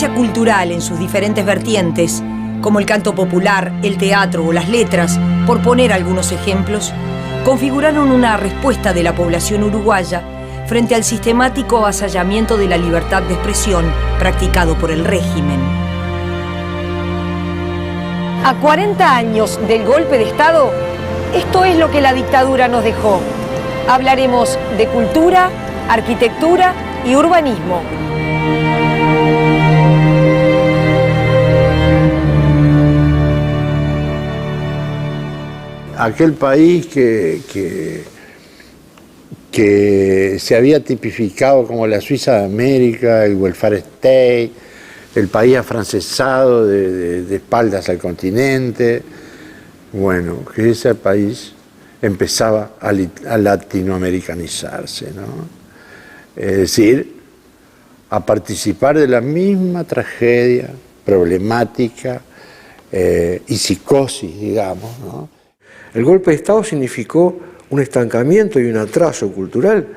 experiencia cultural en sus diferentes vertientes, como el canto popular, el teatro o las letras, por poner algunos ejemplos, configuraron una respuesta de la población uruguaya frente al sistemático avasallamiento de la libertad de expresión practicado por el régimen. A 40 años del golpe de Estado, esto es lo que la dictadura nos dejó. Hablaremos de cultura, arquitectura y urbanismo. Aquel país que se había tipificado como la Suiza de América, el welfare state, el país afrancesado de espaldas al continente, bueno, que ese país empezaba a latinoamericanizarse, ¿no? Es decir, a participar de la misma tragedia, problemática y psicosis, digamos, ¿no? El golpe de Estado significó un estancamiento y un atraso cultural.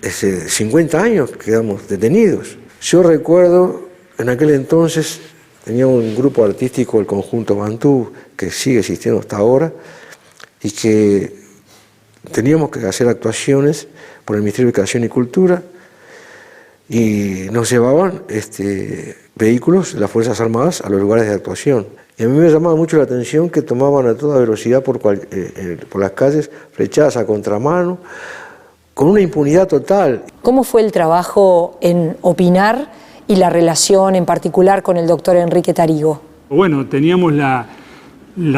Hace 50 años quedamos detenidos. Yo recuerdo, en aquel entonces, tenía un grupo artístico, el Conjunto Bantú, que sigue existiendo hasta ahora, y que teníamos que hacer actuaciones por el Ministerio de Educación y Cultura, y nos llevaban vehículos de las Fuerzas Armadas a los lugares de actuación. Y a mí me llamaba mucho la atención que tomaban a toda velocidad por las calles, flechadas a contramano, con una impunidad total. ¿Cómo fue el trabajo en opinar y la relación en particular con el doctor Enrique Tarigo? Bueno, teníamos la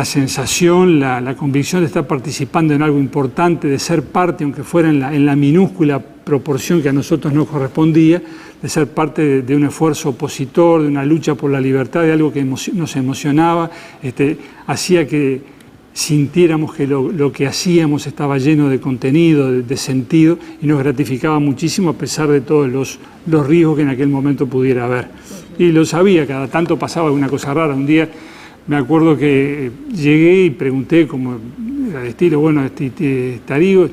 sensación, la convicción de estar participando en algo importante, de ser parte, aunque fuera en la minúscula proporción que a nosotros nos correspondía, de ser parte de un esfuerzo opositor, de una lucha por la libertad, de algo que nos emocionaba, hacía que sintiéramos que lo que hacíamos estaba lleno de contenido, de sentido, y nos gratificaba muchísimo a pesar de todos los riesgos que en aquel momento pudiera haber. Y lo sabía, cada tanto pasaba alguna cosa rara. Un día me acuerdo que llegué y pregunté, como era de estilo, bueno, Tarigo,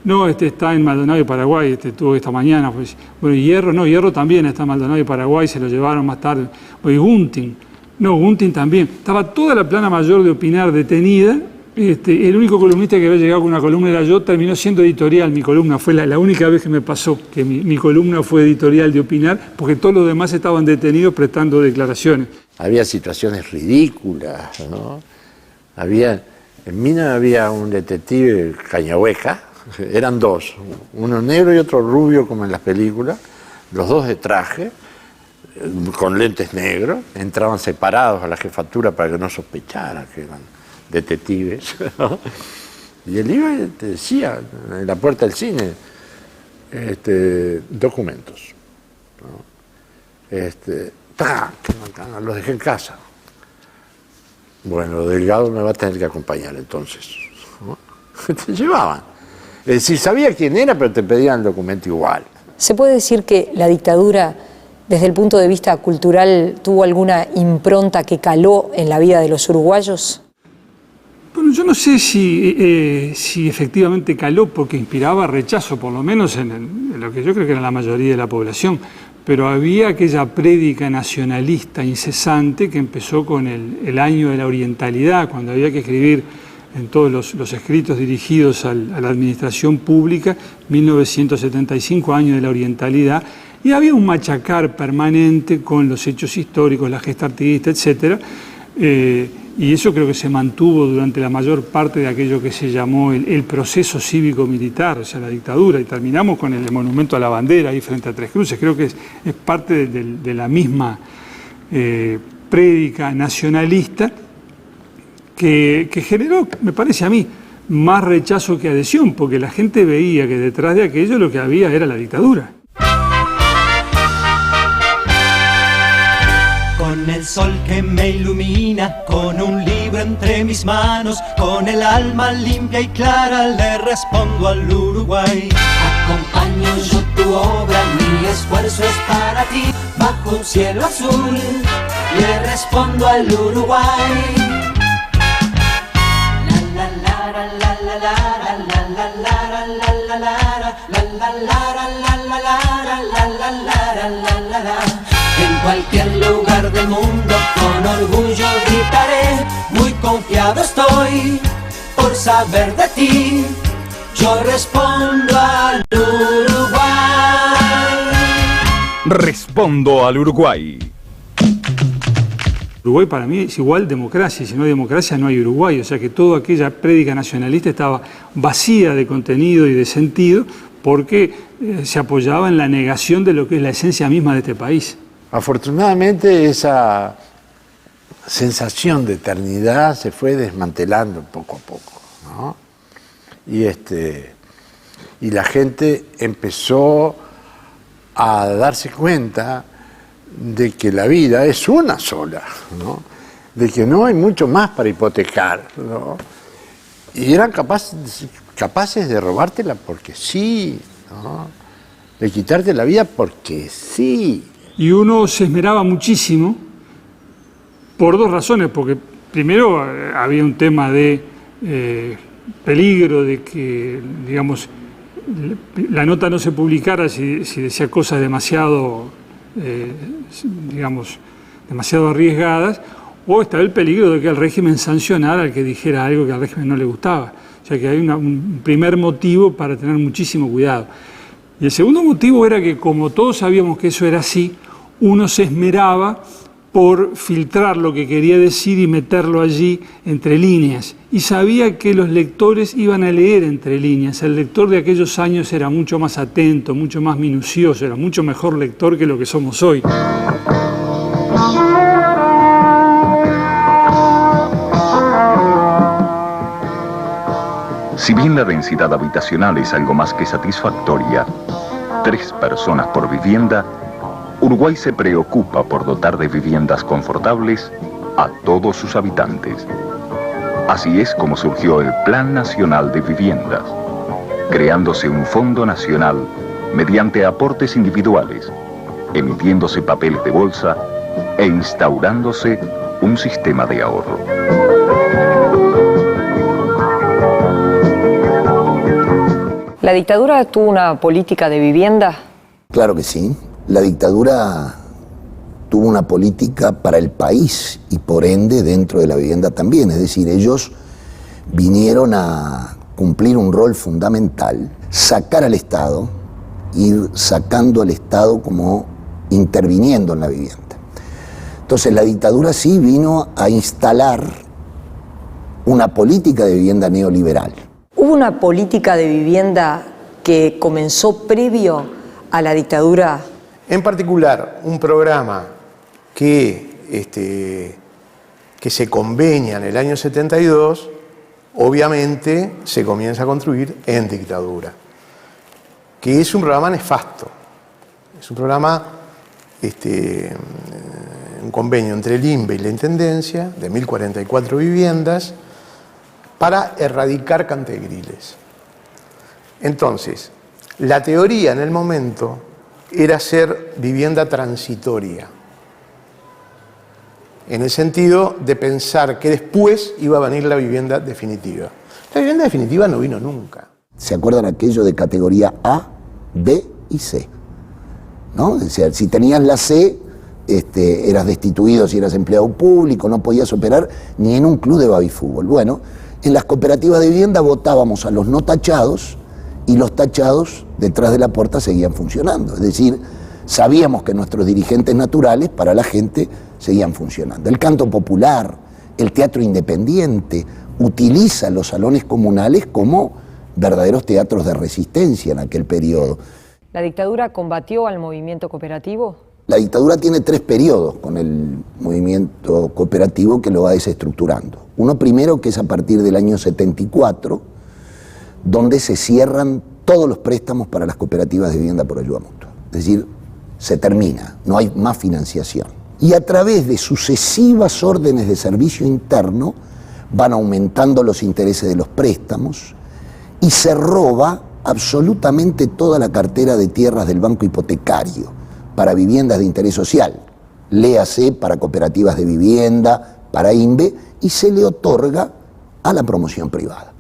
no, está en Maldonado y Paraguay, estuvo esta mañana. Pues, bueno, y Hierro, no, Hierro también está en Maldonado y Paraguay, se lo llevaron más tarde. Bueno, y Guntin, no, Guntin también. Estaba toda la plana mayor de Opinar detenida. El único columnista que había llegado con una columna era yo, terminó siendo editorial. Mi columna fue la única vez que me pasó, que mi columna fue editorial de Opinar, porque todos los demás estaban detenidos prestando declaraciones. Había situaciones ridículas, ¿no? En Mina había un detective Cañahueca, eran dos, uno negro y otro rubio como en las películas, los dos de traje, con lentes negros, entraban separados a la jefatura para que no sospecharan que eran detectives, ¿no? Y él iba y te decía en la puerta del cine, documentos, ¿no? Los dejé en casa. Bueno, Delgado me va a tener que acompañar entonces, ¿no? Te llevaban. Es decir, sabía quién era, pero te pedían el documento igual. ¿Se puede decir que la dictadura, desde el punto de vista cultural, tuvo alguna impronta que caló en la vida de los uruguayos? Bueno, yo no sé si efectivamente caló, porque inspiraba rechazo, por lo menos en lo que yo creo que era la mayoría de la población, pero había aquella prédica nacionalista incesante que empezó con el año de la orientalidad, cuando había que escribir en todos los escritos dirigidos a la administración pública, 1975, año de la orientalidad, y había un machacar permanente con los hechos históricos, la gesta artiguista, etc. Y eso creo que se mantuvo durante la mayor parte de aquello que se llamó el proceso cívico-militar, o sea, la dictadura, y terminamos con el monumento a la bandera ahí frente a Tres Cruces. Creo que es parte de la misma prédica nacionalista que generó, me parece a mí, más rechazo que adhesión, porque la gente veía que detrás de aquello lo que había era la dictadura. Con el sol que me ilumina, con un libro entre mis manos, con el alma limpia y clara le respondo al Uruguay. Acompaño yo tu obra, mi esfuerzo es para ti, bajo un cielo azul le respondo al Uruguay. En cualquier lugar del mundo con orgullo gritaré, muy confiado estoy por saber de ti, yo respondo al Uruguay. Respondo al Uruguay. Uruguay para mí es igual democracia, y si no hay democracia no hay Uruguay, o sea que toda aquella prédica nacionalista estaba vacía de contenido y de sentido porque se apoyaba en la negación de lo que es la esencia misma de este país. Afortunadamente esa sensación de eternidad se fue desmantelando poco a poco, ¿no? Y la gente empezó a darse cuenta de que la vida es una sola, ¿no? De que no hay mucho más para hipotecar, ¿no? Y eran capaces de robártela porque sí, ¿no? De quitarte la vida porque sí. Y uno se esmeraba muchísimo por dos razones, porque primero había un tema de peligro de que, digamos, la nota no se publicara si decía cosas demasiado, digamos, demasiado arriesgadas, o estaba el peligro de que el régimen sancionara al que dijera algo que al régimen no le gustaba. O sea que hay un primer motivo para tener muchísimo cuidado. Y el segundo motivo era que, como todos sabíamos que eso era así, uno se esmeraba por filtrar lo que quería decir y meterlo allí entre líneas. Y sabía que los lectores iban a leer entre líneas. El lector de aquellos años era mucho más atento, mucho más minucioso, era mucho mejor lector que lo que somos hoy. Si bien la densidad habitacional es algo más que satisfactoria, 3 personas por vivienda, Uruguay se preocupa por dotar de viviendas confortables a todos sus habitantes. Así es como surgió el Plan Nacional de Viviendas, creándose un fondo nacional mediante aportes individuales, emitiéndose papeles de bolsa e instaurándose un sistema de ahorro. ¿La dictadura tuvo una política de vivienda? Claro que sí. La dictadura tuvo una política para el país y por ende dentro de la vivienda también. Es decir, ellos vinieron a cumplir un rol fundamental, sacar al Estado, ir sacando al Estado como interviniendo en la vivienda. Entonces la dictadura sí vino a instalar una política de vivienda neoliberal. ¿Hubo una política de vivienda que comenzó previo a la dictadura? En particular, un programa que se convenia en el año 72, obviamente se comienza a construir en dictadura, que es un programa nefasto. Es un programa, un convenio entre el INVE y la Intendencia de 1044 viviendas para erradicar cantegriles. Entonces, la teoría en el momento era hacer vivienda transitoria, en el sentido de pensar que después iba a venir la vivienda definitiva. La vivienda definitiva no vino nunca. ¿Se acuerdan aquello de categoría A, B y C? ¿No? Es decir, si tenías la C, eras destituido si eras empleado público, no podías operar ni en un club de babifútbol. Bueno, en las cooperativas de vivienda votábamos a los no tachados y los tachados detrás de la puerta seguían funcionando. Es decir, sabíamos que nuestros dirigentes naturales para la gente seguían funcionando. El canto popular, el teatro independiente, utiliza los salones comunales como verdaderos teatros de resistencia en aquel periodo. ¿La dictadura combatió al movimiento cooperativo? La dictadura tiene 3 periodos con el movimiento cooperativo que lo va desestructurando. Uno primero, que es a partir del año 74, donde se cierran todos los préstamos para las cooperativas de vivienda por ayuda mutua. Es decir, se termina, no hay más financiación. Y a través de sucesivas órdenes de servicio interno van aumentando los intereses de los préstamos y se roba absolutamente toda la cartera de tierras del banco hipotecario para viviendas de interés social, léase para cooperativas de vivienda, para INVE, y se le otorga a la promoción privada.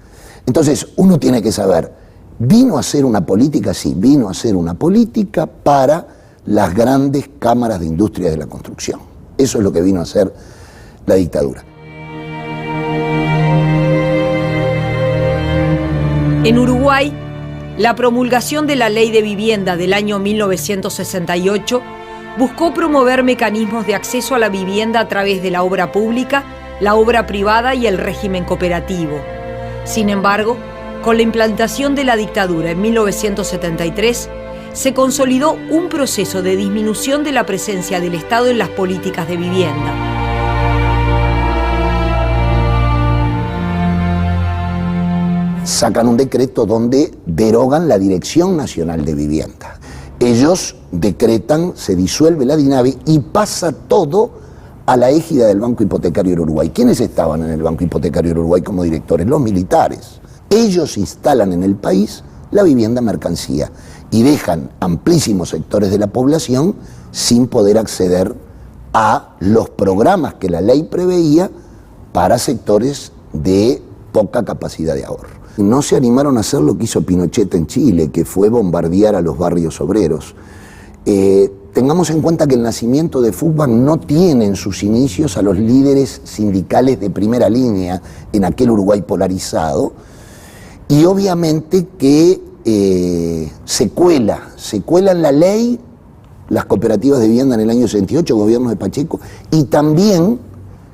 Entonces uno tiene que saber, ¿vino a ser una política? Sí, vino a ser una política para las grandes cámaras de industria de la construcción. Eso es lo que vino a hacer la dictadura. En Uruguay, la promulgación de la Ley de Vivienda del año 1968 buscó promover mecanismos de acceso a la vivienda a través de la obra pública, la obra privada y el régimen cooperativo. Sin embargo, con la implantación de la dictadura en 1973, se consolidó un proceso de disminución de la presencia del Estado en las políticas de vivienda. Sacan un decreto donde derogan la Dirección Nacional de Vivienda. Ellos decretan, se disuelve la DINAVI y pasa todo a la égida del Banco Hipotecario del Uruguay. ¿Quiénes estaban en el Banco Hipotecario del Uruguay como directores? Los militares. Ellos instalan en el país la vivienda mercancía y dejan amplísimos sectores de la población sin poder acceder a los programas que la ley preveía para sectores de poca capacidad de ahorro. No se animaron a hacer lo que hizo Pinochet en Chile, que fue bombardear a los barrios obreros. Tengamos en cuenta que el nacimiento de FUCBANC no tiene en sus inicios a los líderes sindicales de primera línea en aquel Uruguay polarizado, y obviamente que se cuela en la ley las cooperativas de vivienda en el año 68, gobierno de Pacheco, y también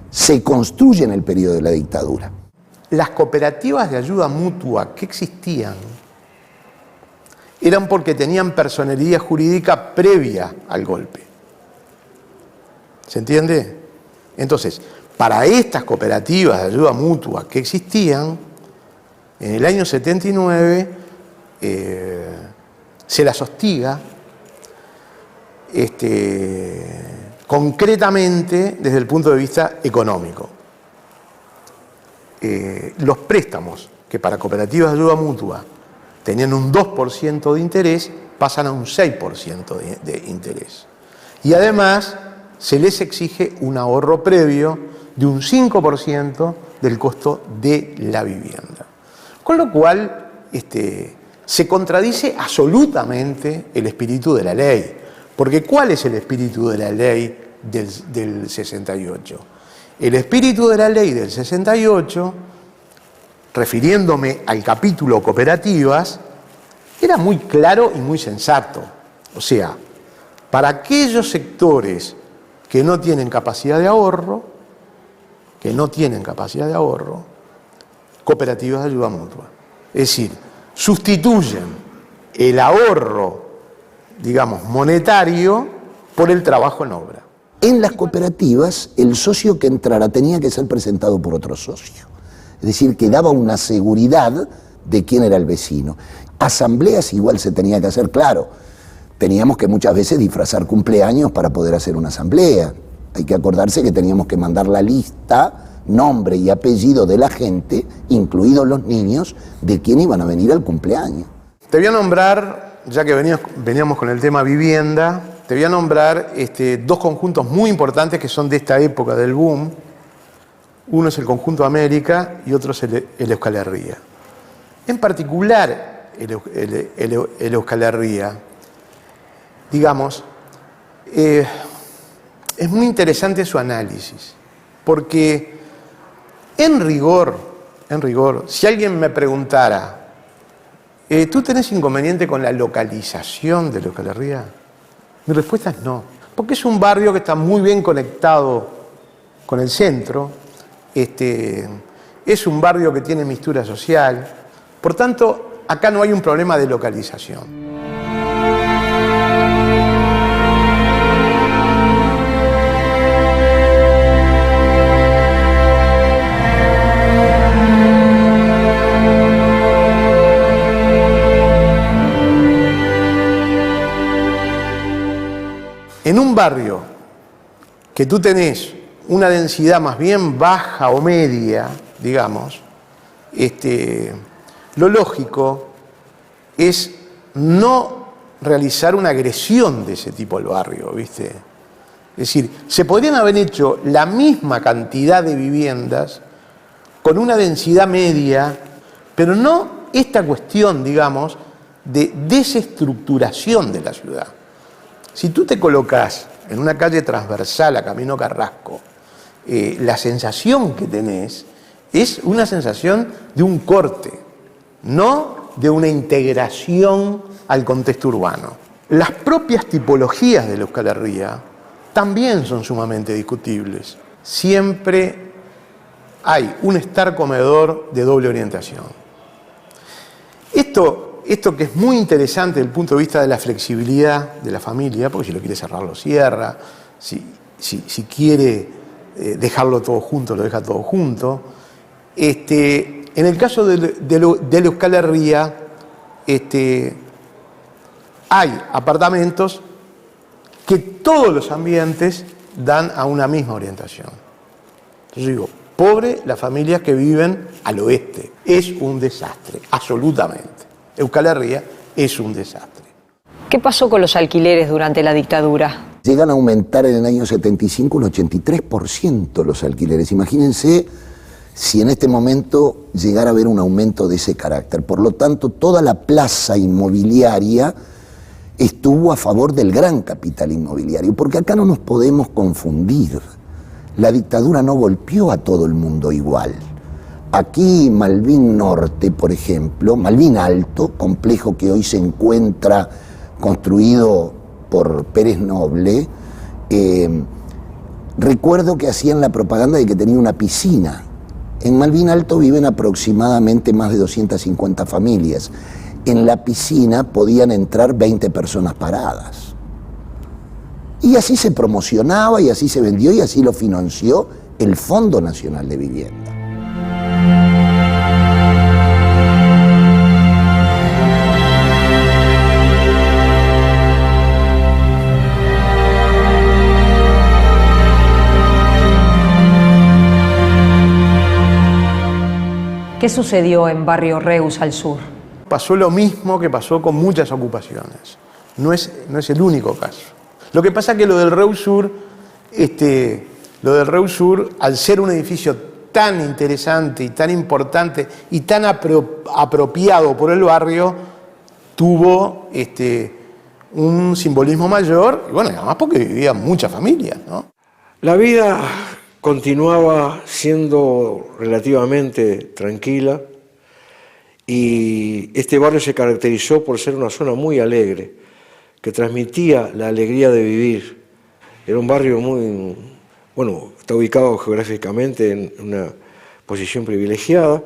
se construye en el periodo de la dictadura. Las cooperativas de ayuda mutua que existían eran porque tenían personería jurídica previa al golpe. ¿Se entiende? Entonces, para estas cooperativas de ayuda mutua que existían, en el año 79 se las hostiga concretamente desde el punto de vista económico. Los préstamos que para cooperativas de ayuda mutua tenían un 2% de interés, pasan a un 6% de interés. Y además se les exige un ahorro previo de un 5% del costo de la vivienda. Con lo cual se contradice absolutamente el espíritu de la ley. Porque ¿cuál es el espíritu de la ley del 68? El espíritu de la ley del 68, refiriéndome al capítulo cooperativas, era muy claro y muy sensato. O sea, para aquellos sectores que no tienen capacidad de ahorro, cooperativas de ayuda mutua. Es decir, sustituyen el ahorro, digamos, monetario por el trabajo en obra. En las cooperativas, el socio que entrara tenía que ser presentado por otro socio. Es decir, que daba una seguridad de quién era el vecino. Asambleas igual se tenía que hacer, claro. Teníamos que muchas veces disfrazar cumpleaños para poder hacer una asamblea. Hay que acordarse que teníamos que mandar la lista, nombre y apellido de la gente, incluidos los niños, de quién iban a venir al cumpleaños. Te voy a nombrar, ya que veníamos con el tema vivienda, te voy a nombrar dos conjuntos muy importantes que son de esta época del boom. Uno es el Conjunto América y otro es el Euskal Herria. En particular, el Euskal Herria, digamos, es muy interesante su análisis, porque en rigor, si alguien me preguntara, ¿tú tenés inconveniente con la localización del Euskal Herria? Mi respuesta es no, porque es un barrio que está muy bien conectado con el centro, es un barrio que tiene mixtura social, por tanto, acá no hay un problema de localización. En un barrio que tú tenés una densidad más bien baja o media, digamos, lo lógico es no realizar una agresión de ese tipo al barrio, ¿viste? Es decir, se podrían haber hecho la misma cantidad de viviendas con una densidad media, pero no esta cuestión, digamos, de desestructuración de la ciudad. Si tú te colocas en una calle transversal a Camino Carrasco, la sensación que tenés es una sensación de un corte, no de una integración al contexto urbano. Las propias tipologías de la Euskal Herria también son sumamente discutibles. Siempre hay un estar comedor de doble orientación. Esto que es muy interesante desde el punto de vista de la flexibilidad de la familia, porque si lo quiere cerrar lo cierra, si quiere dejarlo todo junto, lo deja todo junto. En el caso de la Euskal Herria, hay apartamentos que todos los ambientes dan a una misma orientación. Entonces digo, pobre las familias que viven al oeste. Es un desastre, absolutamente. Euskal Herria es un desastre. ¿Qué pasó con los alquileres durante la dictadura? Llegan a aumentar en el año 75 un 83% los alquileres. Imagínense si en este momento llegara a haber un aumento de ese carácter. Por lo tanto, toda la plaza inmobiliaria estuvo a favor del gran capital inmobiliario, porque acá no nos podemos confundir. La dictadura no golpeó a todo el mundo igual. Aquí Malvin Norte, por ejemplo, Malvin Alto, complejo que hoy se encuentra construido por Pérez Noble, recuerdo que hacían la propaganda de que tenía una piscina. En Malvin Alto viven aproximadamente más de 250 familias. En la piscina podían entrar 20 personas paradas. Y así se promocionaba, y así se vendió, y así lo financió el Fondo Nacional de Vivienda. ¿Qué sucedió en Barrio Reus al sur? Pasó lo mismo que pasó con muchas ocupaciones. No es el único caso. Lo que pasa es que lo del Reus Sur, al ser un edificio tan interesante y tan importante y tan apropiado por el barrio, tuvo un simbolismo mayor, y bueno, además porque vivían muchas familias, ¿no? La vida continuaba siendo relativamente tranquila y este barrio se caracterizó por ser una zona muy alegre, que transmitía la alegría de vivir. Era un barrio muy, bueno, está ubicado geográficamente en una posición privilegiada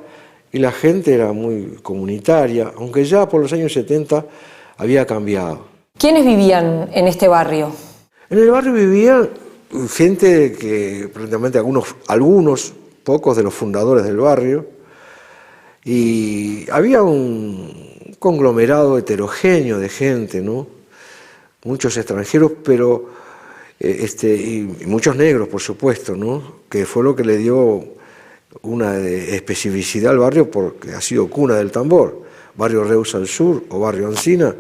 y la gente era muy comunitaria, aunque ya por los años 70 había cambiado. ¿Quiénes vivían en este barrio? En el barrio vivían gente que prácticamente algunos pocos de los fundadores del barrio, y había un conglomerado heterogéneo de gente, ¿no? Muchos extranjeros, pero y muchos negros, por supuesto, ¿no? Que fue lo que le dio una especificidad al barrio, porque ha sido cuna del tambor. Barrio Reus al sur o Barrio Encina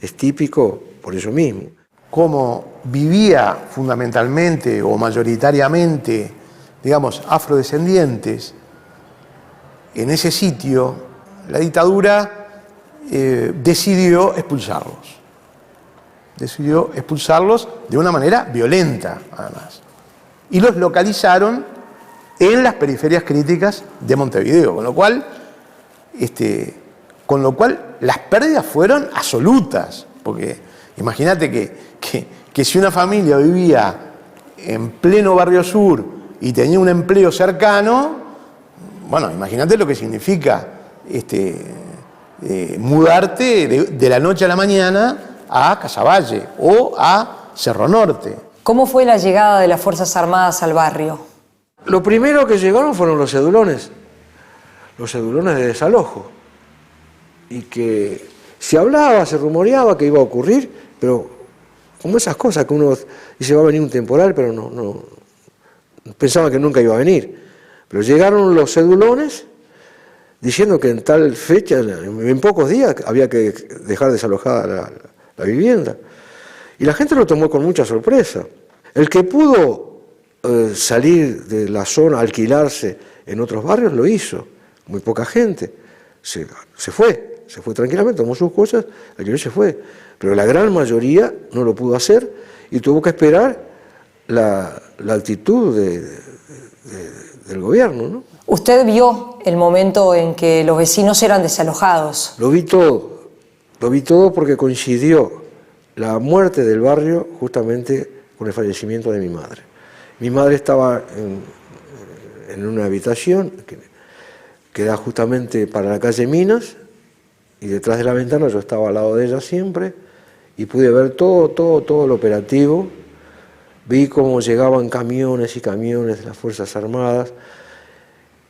es típico por eso mismo. Como vivía fundamentalmente o mayoritariamente, digamos, afrodescendientes en ese sitio, la dictadura decidió expulsarlos. Decidió expulsarlos de una manera violenta, además. Y los localizaron en las periferias críticas de Montevideo, con lo cual las pérdidas fueron absolutas, porque imagínate que si una familia vivía en pleno Barrio Sur y tenía un empleo cercano, bueno, imagínate lo que significa mudarte de la noche a la mañana a Casaballe o a Cerro Norte. ¿Cómo fue la llegada de las Fuerzas Armadas al barrio? Lo primero que llegaron fueron los cedulones de desalojo, y que se hablaba, se rumoreaba que iba a ocurrir, pero como esas cosas que uno dice va a venir un temporal, pero no pensaba que nunca iba a venir. Pero llegaron los cedulones diciendo que en tal fecha, en pocos días, había que dejar desalojada la vivienda. Y la gente lo tomó con mucha sorpresa. El que pudo salir de la zona, alquilarse en otros barrios, lo hizo. Muy poca gente se fue. se fue tranquilamente, tomó sus cosas, aquello se fue. Pero la gran mayoría no lo pudo hacer y tuvo que esperar la actitud del gobierno, ¿no? Usted vio el momento en que los vecinos eran desalojados. Lo vi todo porque coincidió la muerte del barrio justamente con el fallecimiento de mi madre. Mi madre estaba en una habitación que da justamente para la calle Minas, y detrás de la ventana yo estaba al lado de ella siempre, y pude ver todo el operativo. Vi cómo llegaban camiones y camiones de las Fuerzas Armadas,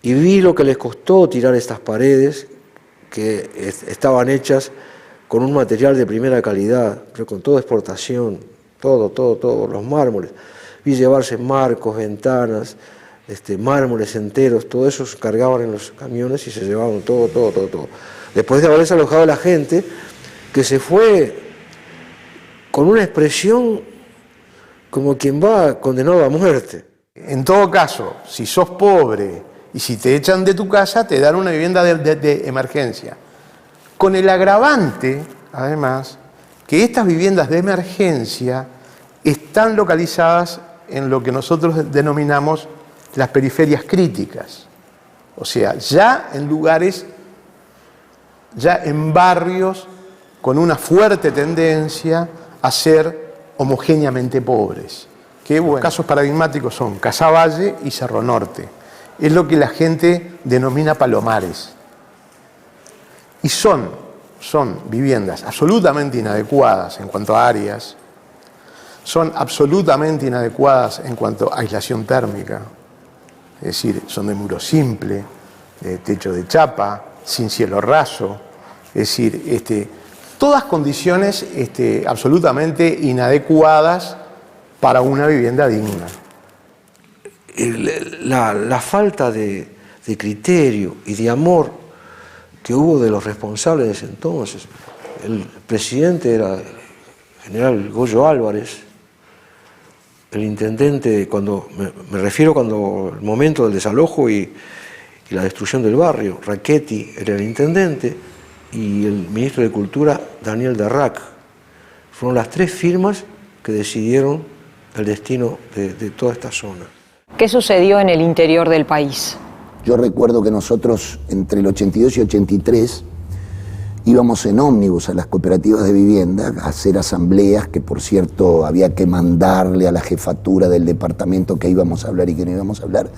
y vi lo que les costó tirar estas paredes, que estaban hechas con un material de primera calidad, pero con toda exportación, todo, los mármoles. Vi llevarse marcos, ventanas, mármoles enteros, todo eso se cargaban en los camiones y se llevaban todo. Después de haberse alojado la gente, que se fue con una expresión como quien va condenado a muerte. En todo caso, si sos pobre y si te echan de tu casa, te dan una vivienda de emergencia. Con el agravante, además, que estas viviendas de emergencia están localizadas en lo que nosotros denominamos las periferias críticas. O sea, ya en lugares, ya en barrios con una fuerte tendencia a ser homogéneamente pobres. Que bueno, casos paradigmáticos son Casavalle y Cerro Norte. Es lo que la gente denomina palomares. Y son viviendas absolutamente inadecuadas en cuanto a áreas, son absolutamente inadecuadas en cuanto a aislación térmica, es decir, son de muro simple, de techo de chapa, sin cielo raso, es decir, todas condiciones absolutamente inadecuadas para una vivienda digna. La falta de criterio y de amor que hubo de los responsables de ese entonces. El presidente era el general Goyo Álvarez, el intendente, me refiero cuando el momento del desalojo y la destrucción del barrio, Rachetti era el intendente, y el ministro de Cultura, Daniel Darrac. Fueron las tres firmas que decidieron el destino de toda esta zona. ¿Qué sucedió en el interior del país? Yo recuerdo que nosotros entre el 82 y 83 íbamos en ómnibus a las cooperativas de vivienda a hacer asambleas que, por cierto, había que mandarle a la jefatura del departamento que íbamos a hablar y que no íbamos a hablar,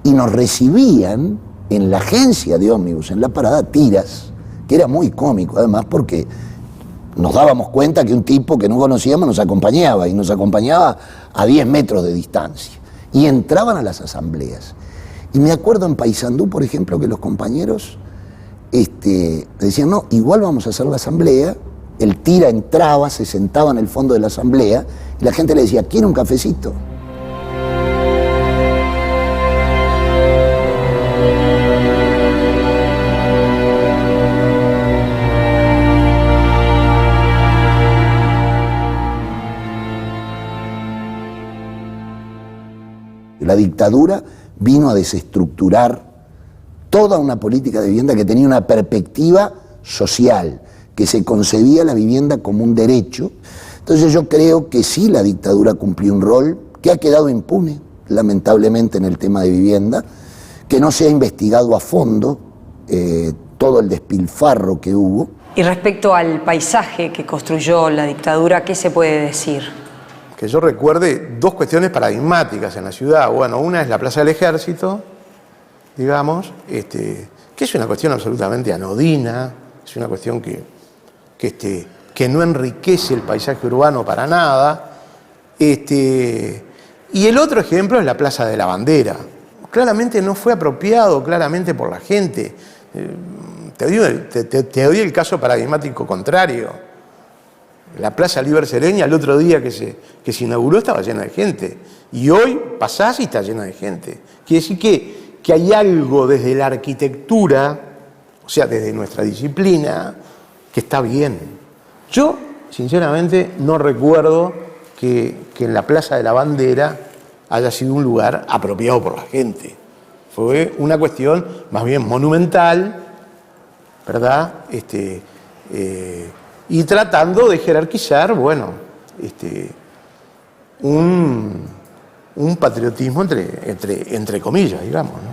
y nos recibían en la agencia de ómnibus, en la parada, tiras, que era muy cómico además porque nos dábamos cuenta que un tipo que no conocíamos nos acompañaba, y nos acompañaba a 10 metros de distancia, y entraban a las asambleas. Y me acuerdo en Paysandú, por ejemplo, que los compañeros decían, no, igual vamos a hacer la asamblea. El tira entraba, se sentaba en el fondo de la asamblea, y la gente le decía, ¿quiere un cafecito? La dictadura vino a desestructurar toda una política de vivienda que tenía una perspectiva social, que se concebía la vivienda como un derecho. Entonces yo creo que sí, la dictadura cumplió un rol que ha quedado impune, lamentablemente, en el tema de vivienda, que no se ha investigado a fondo todo el despilfarro que hubo. Y respecto al paisaje que construyó la dictadura, ¿qué se puede decir? Que yo recuerde dos cuestiones paradigmáticas en la ciudad. Bueno, una es la Plaza del Ejército, digamos, que es una cuestión absolutamente anodina, es una cuestión que no enriquece el paisaje urbano para nada. Y el otro ejemplo es la Plaza de la Bandera. Claramente no fue apropiado, claramente por la gente. Te doy el caso paradigmático contrario. La Plaza Liber Sereña, el otro día que se inauguró, estaba llena de gente. Y hoy pasás y está llena de gente. Quiere decir que hay algo desde la arquitectura, o sea, desde nuestra disciplina, que está bien. Yo, sinceramente, no recuerdo que en la Plaza de la Bandera haya sido un lugar apropiado por la gente. Fue una cuestión más bien monumental, ¿verdad? Y tratando de jerarquizar, bueno, un patriotismo entre comillas, digamos, ¿no?